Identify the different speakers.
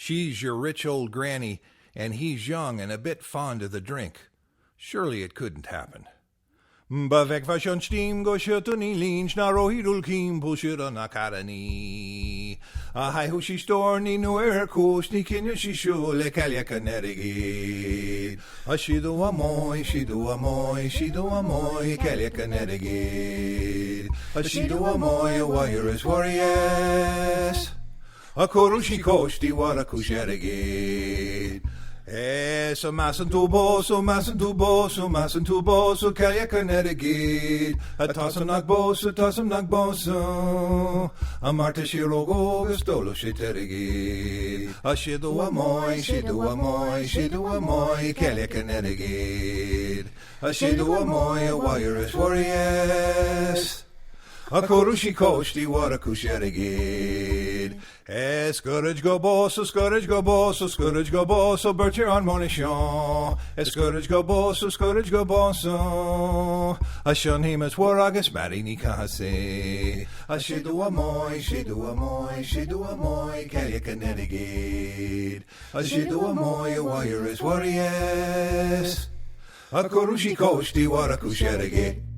Speaker 1: She's your rich old granny, and he's young and a bit fond of the drink. Surely it couldn't happen. Bavek vashon steam go shutuni lynch na rohidul kim bullshit na carani. A high who she storny no air cóistí kinyo she show le cailleach an airgid. A she do a moi, she do a moi, she do a moi, cailleach an airgid. A she do a moi, a Iorrais Mhóir. A coru she cóistí war a chuir-feadh. So Measann to bo, so Measann to bo, so Measann to bo, so cailleach an airgid. A tossam nach bo, so tossam nach bo, so a Marta she rogo, a stolo she t-airgead. A she do a moi, she do a moi, she do a moi, cailleach an airgid. A she do a moi, a Iorrais Mhóir. A coru she cóistí war a chuir-feadh. Scourge go boss, so scourge go boss, so scourge go boss, so birch on monishon. Scourge go boss, so scourge go boss, so a shun him as war agus marry ni case. A she do a moi, she do a moi, she do a moi, cailleach an airgid. A she do a moi, a Iorrais Mhóir. A coru she cóistí war a chuir-feadh.